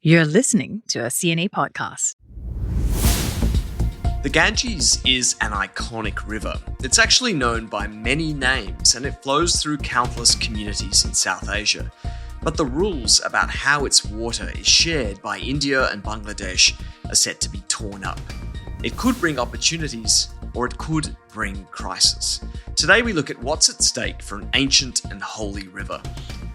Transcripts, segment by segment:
You're listening to a CNA podcast. The Ganges is an iconic river. It's actually known by many names and it flows through countless communities in South Asia. But the rules about how its water is shared by India and Bangladesh are set to be torn up. It could bring opportunities or it could bring crisis. Today we look at what's at stake for an ancient and holy river.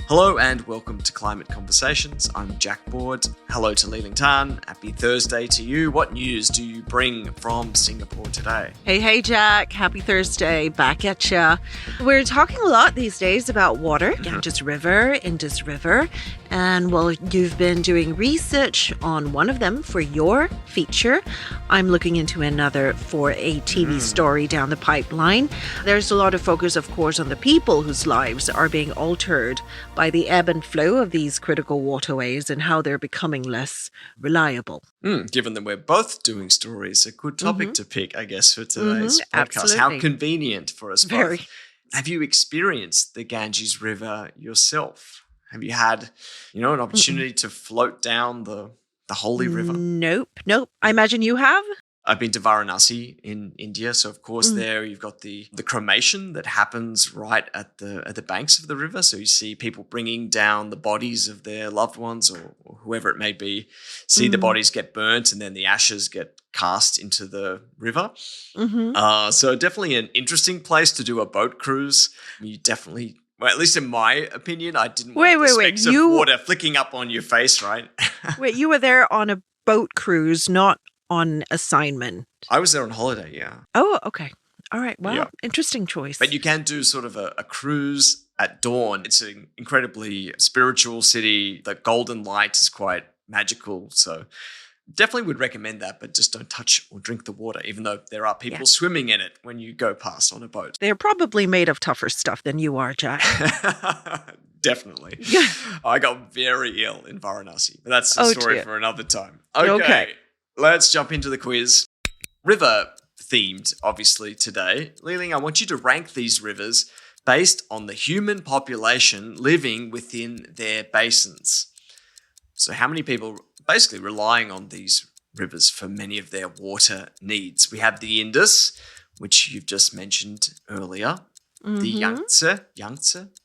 Hello and welcome to Climate Conversations. I'm Jack Board. Hello to Liling Tan. Happy Thursday to you. What news do you bring from Singapore today? Hey, Jack. Happy Thursday. Back at ya. We're talking a lot these days about water, Ganges River, Indus River. And well, you've been doing research on one of them for your feature. I'm looking into another for a TV story down the pipeline. There's a lot of focus, of course, on the people whose lives are being altered by the ebb and flow of these critical waterways and how they're becoming less reliable. Given that we're both doing stories, a good topic to pick, I guess, for today's podcast. Absolutely. How convenient for us both. Very. Have you experienced the Ganges River yourself? Have you had, an opportunity to float down the holy river? Nope. I imagine you have? I've been to Varanasi in India, so of course there you've got the cremation that happens right at the banks of the river. So you see people bringing down the bodies of their loved ones or whoever it may be, see the bodies get burnt and then the ashes get cast into the river. So definitely an interesting place to do a boat cruise. You definitely... Well, at least in my opinion, I didn't want the specks of water flicking up on your face, right? Wait, you were there on a boat cruise, not on assignment? I was there on holiday, yeah. Oh, okay. All right. Well, Interesting choice. But you can do sort of a cruise at dawn. It's an incredibly spiritual city. The golden light is quite magical. So definitely would recommend that, but just don't touch or drink the water, even though there are people swimming in it when you go past on a boat. They're probably made of tougher stuff than you are, Jack. Definitely. I got very ill in Varanasi, but that's a story for another time. Okay. Let's jump into the quiz. River themed, obviously, today. Liling, I want you to rank these rivers based on the human population living within their basins. So how many people basically relying on these rivers for many of their water needs? We have the Indus, which you've just mentioned earlier. The Yangtze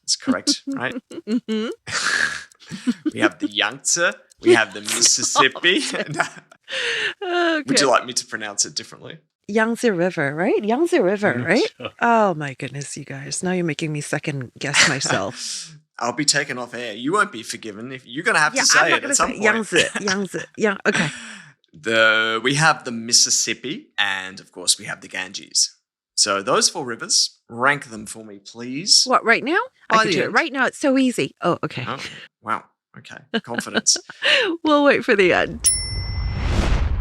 is correct, right? We have the Yangtze. We have the Mississippi. Okay. Would you like me to pronounce it differently? Yangtze River, right? Yangtze River, right? Oh my goodness, you guys. Now you're making me second guess myself. I'll be taken off air. You won't be forgiven if you're going to have to say it at some point. Yangtze. Yeah, okay. We have the Mississippi and, of course, we have the Ganges. So those four rivers, rank them for me, please. What, right now? I can do it. Right now, it's so easy. Oh, okay. Oh, wow. Okay. Confidence. We'll wait for the end.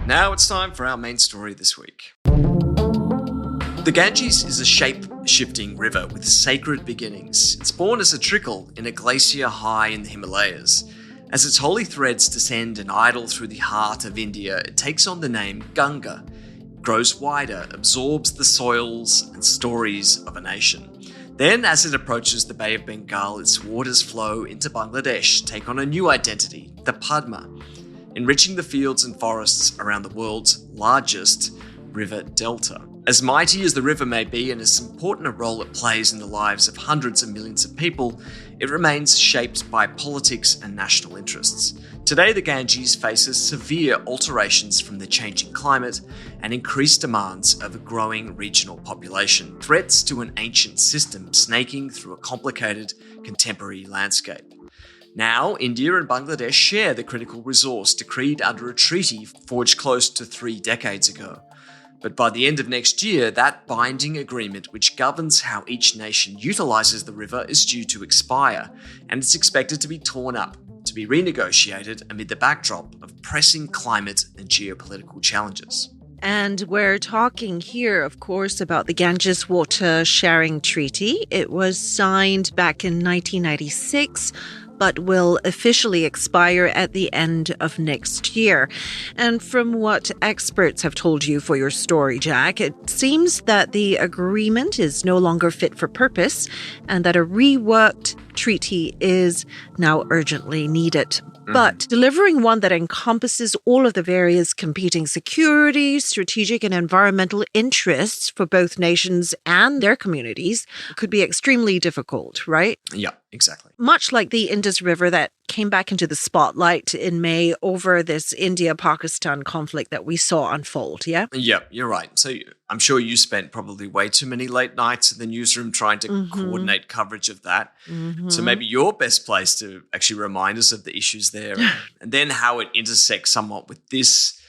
Now it's time for our main story this week. The Ganges is a shape-shifting river with sacred beginnings. It's born as a trickle in a glacier high in the Himalayas. As its holy threads descend and idle through the heart of India, it takes on the name Ganga, grows wider, absorbs the soils and stories of a nation. Then, as it approaches the Bay of Bengal, its waters flow into Bangladesh, take on a new identity, the Padma, enriching the fields and forests around the world's largest river delta. As mighty as the river may be and as important a role it plays in the lives of hundreds of millions of people, it remains shaped by politics and national interests. Today, the Ganges faces severe alterations from the changing climate and increased demands of a growing regional population, threats to an ancient system snaking through a complicated contemporary landscape. Now, India and Bangladesh share the critical resource decreed under a treaty forged close to 3 decades ago. But by the end of next year, that binding agreement which governs how each nation utilises the river is due to expire, and it's expected to be torn up, to be renegotiated amid the backdrop of pressing climate and geopolitical challenges. And we're talking here, of course, about the Ganges Water Sharing Treaty. It was signed back in 1996, but will officially expire at the end of next year. And from what experts have told you for your story, Jack, it seems that the agreement is no longer fit for purpose and that a reworked treaty is now urgently needed. But delivering one that encompasses all of the various competing security, strategic, and environmental interests for both nations and their communities could be extremely difficult, right? Yeah, exactly. Much like the Indus River that came back into the spotlight in May over this India-Pakistan conflict that we saw unfold, yeah? Yeah, you're right. So I'm sure you spent probably way too many late nights in the newsroom trying to coordinate coverage of that. So maybe you're best placed to actually remind us of the issues there and then how it intersects somewhat with this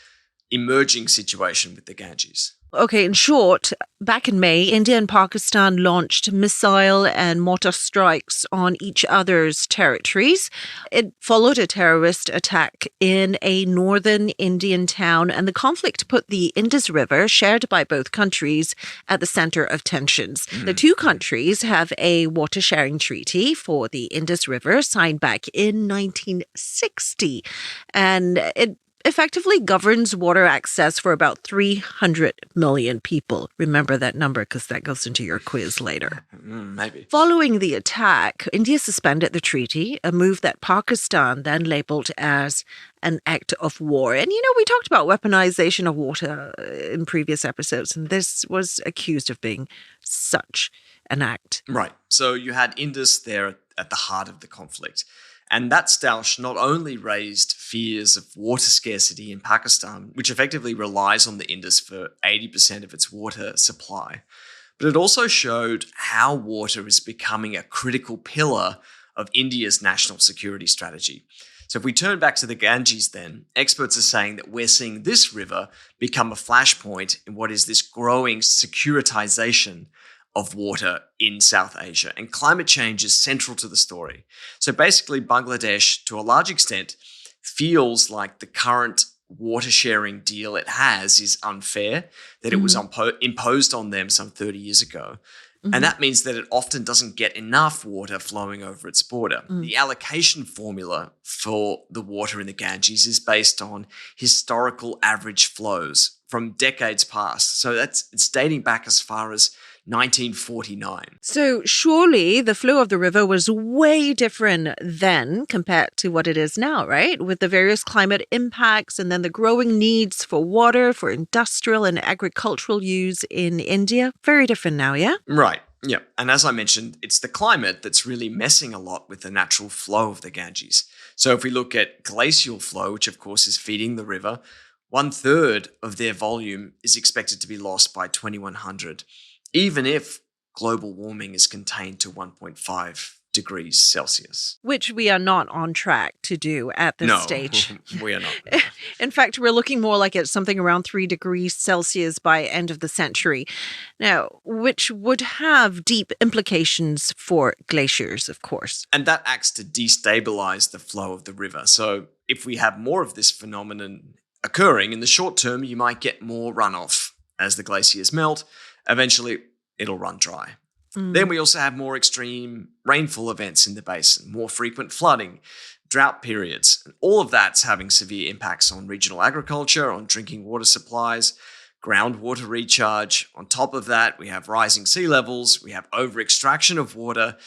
emerging situation with the Ganges. Okay, in short, back in May, India and Pakistan launched missile and mortar strikes on each other's territories. It followed a terrorist attack in a northern Indian town, and the conflict put the Indus River, shared by both countries, at the center of tensions. The two countries have a water-sharing treaty for the Indus River signed back in 1960, and it effectively governs water access for about 300 million people. Remember that number because that goes into your quiz later. Maybe. Following the attack, India suspended the treaty, a move that Pakistan then labeled as an act of war. And, we talked about weaponization of water in previous episodes, and this was accused of being such an act. Right. So you had Indus there at the heart of the conflict. And that stoush not only raised fears of water scarcity in Pakistan, which effectively relies on the Indus for 80% of its water supply, but it also showed how water is becoming a critical pillar of India's national security strategy. So if we turn back to the Ganges then, experts are saying that we're seeing this river become a flashpoint in what is this growing securitization of water in South Asia, and climate change is central to the story. So basically, Bangladesh, to a large extent, feels like the current water sharing deal it has is unfair, that it was imposed on them some 30 years ago. And that means that it often doesn't get enough water flowing over its border. The allocation formula for the water in the Ganges is based on historical average flows from decades past. So it's dating back as far as 1949. So surely the flow of the river was way different then compared to what it is now, right? With the various climate impacts and then the growing needs for water for industrial and agricultural use in India. Very different now, yeah? Right. Yeah. And as I mentioned, it's the climate that's really messing a lot with the natural flow of the Ganges. So if we look at glacial flow, which of course is feeding the river, 1/3 of their volume is expected to be lost by 2100. Even if global warming is contained to 1.5 degrees Celsius. Which we are not on track to do at this stage. We are not. In fact, we're looking more like it's something around 3 degrees Celsius by end of the century. Now, which would have deep implications for glaciers, of course. And that acts to destabilize the flow of the river. So if we have more of this phenomenon occurring in the short term, you might get more runoff as the glaciers melt. Eventually, it'll run dry. Then we also have more extreme rainfall events in the basin, more frequent flooding, drought periods. And all of that's having severe impacts on regional agriculture, on drinking water supplies, groundwater recharge. On top of that, we have rising sea levels, we have over-extraction of water.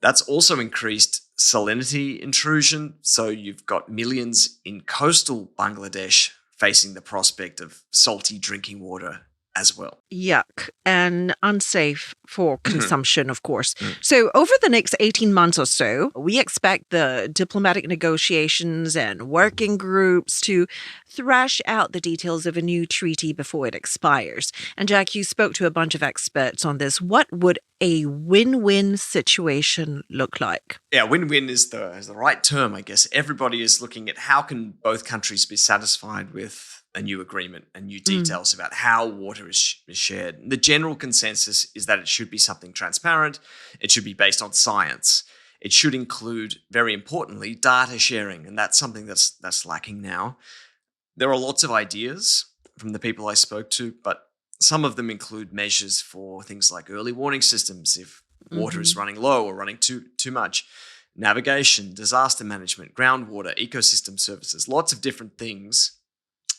That's also increased salinity intrusion. So you've got millions in coastal Bangladesh facing the prospect of salty drinking water as well. Yuck. And unsafe for consumption, of course. So over the next 18 months or so, we expect the diplomatic negotiations and working groups to thrash out the details of a new treaty before it expires. And Jack, you spoke to a bunch of experts on this. What would a win-win situation look like? Yeah, win-win is the right term, I guess. Everybody is looking at how can both countries be satisfied with a new agreement and new details about how water is shared. The general consensus is that it should be something transparent. It should be based on science. It should include, very importantly, data sharing, and that's something that's lacking now. There are lots of ideas from the people I spoke to, but some of them include measures for things like early warning systems if water is running low or running too much, navigation, disaster management, groundwater, ecosystem services, lots of different things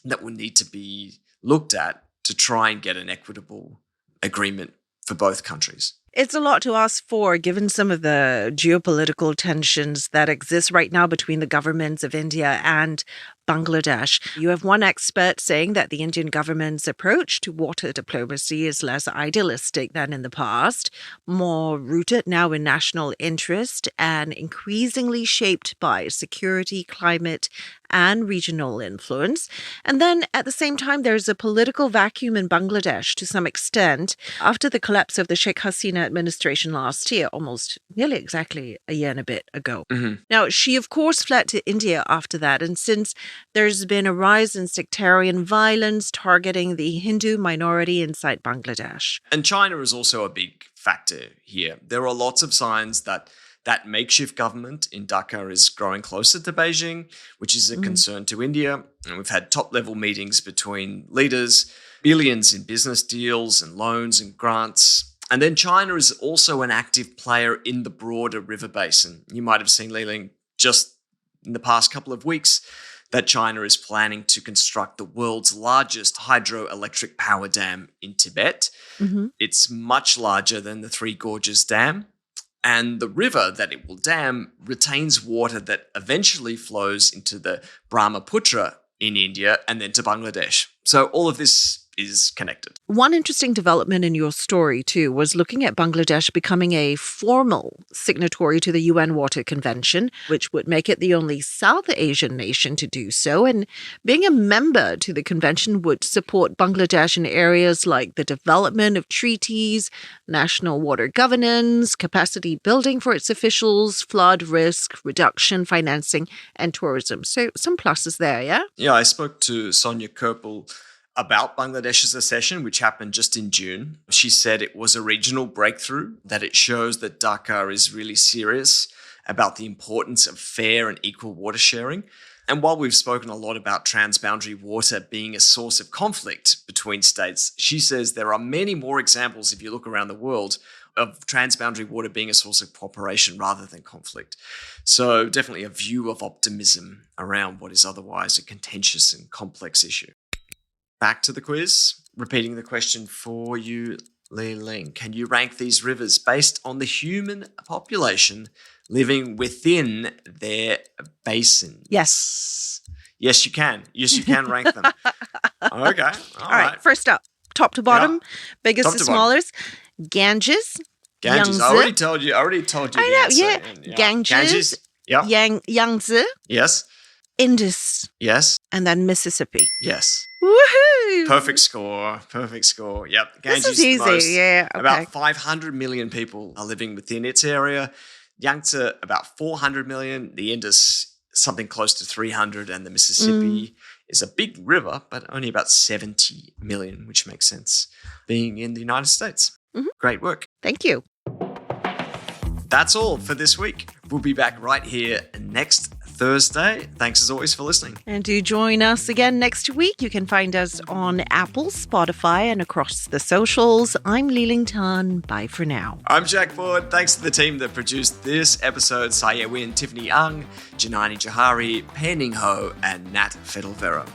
that will need to be looked at to try and get an equitable agreement for both countries. It's a lot to ask for, given some of the geopolitical tensions that exist right now between the governments of India and Bangladesh. You have one expert saying that the Indian government's approach to water diplomacy is less idealistic than in the past, more rooted now in national interest and increasingly shaped by security, climate, and regional influence. And then at the same time, there's a political vacuum in Bangladesh to some extent after the collapse of the Sheikh Hasina administration last year, almost nearly exactly a year and a bit ago. Now, she, of course, fled to India after that. And since there's been a rise in sectarian violence targeting the Hindu minority inside Bangladesh. And China is also a big factor here. There are lots of signs that makeshift government in Dhaka is growing closer to Beijing, which is a concern to India. And we've had top-level meetings between leaders, billions in business deals and loans and grants. And then China is also an active player in the broader river basin. You might have seen, Liling, just in the past couple of weeks, that China is planning to construct the world's largest hydroelectric power dam in Tibet. It's much larger than the Three Gorges Dam. And the river that it will dam retains water that eventually flows into the Brahmaputra in India and then to Bangladesh. So all of this is connected. One interesting development in your story, too, was looking at Bangladesh becoming a formal signatory to the UN Water Convention, which would make it the only South Asian nation to do so. And being a member to the convention would support Bangladesh in areas like the development of treaties, national water governance, capacity building for its officials, flood risk reduction, financing, and tourism. So some pluses there, yeah? Yeah, I spoke to Sonia Kerpel about Bangladesh's accession, which happened just in June. She said it was a regional breakthrough, that it shows that Dhaka is really serious about the importance of fair and equal water sharing. And while we've spoken a lot about transboundary water being a source of conflict between states, she says there are many more examples, if you look around the world, of transboundary water being a source of cooperation rather than conflict. So definitely a view of optimism around what is otherwise a contentious and complex issue. Back to the quiz. Repeating the question for you, Liling. Can you rank these rivers based on the human population living within their basin? Yes. Yes, you can. Yes, you can rank them. Okay. All right. First up, top to bottom, biggest Top to to smallest. Ganges. Ganges. Yangtze. I already told you the I answer. know, yeah. Ganges. Yeah. Yangtze. Yes. Indus. Yes. And then Mississippi. Yes. Woohoo! Perfect score. Yep. Ganges This is easy. the most. Yeah. Okay. About 500 million people are living within its area. Yangtze, about 400 million. The Indus, something close to 300. And the Mississippi is a big river, but only about 70 million, which makes sense, being in the United States. Great work. Thank you. That's all for this week. We'll be back right here next Thursday. Thanks as always for listening. And do join us again next week. You can find us on Apple, Spotify, and across the socials. I'm Liling Tan. Bye for now. I'm Jack Ford. Thanks to the team that produced this episode: Saya Win, Tiffany Ang, Janani Johari, Penning Ho, and Nat Fiddlevera.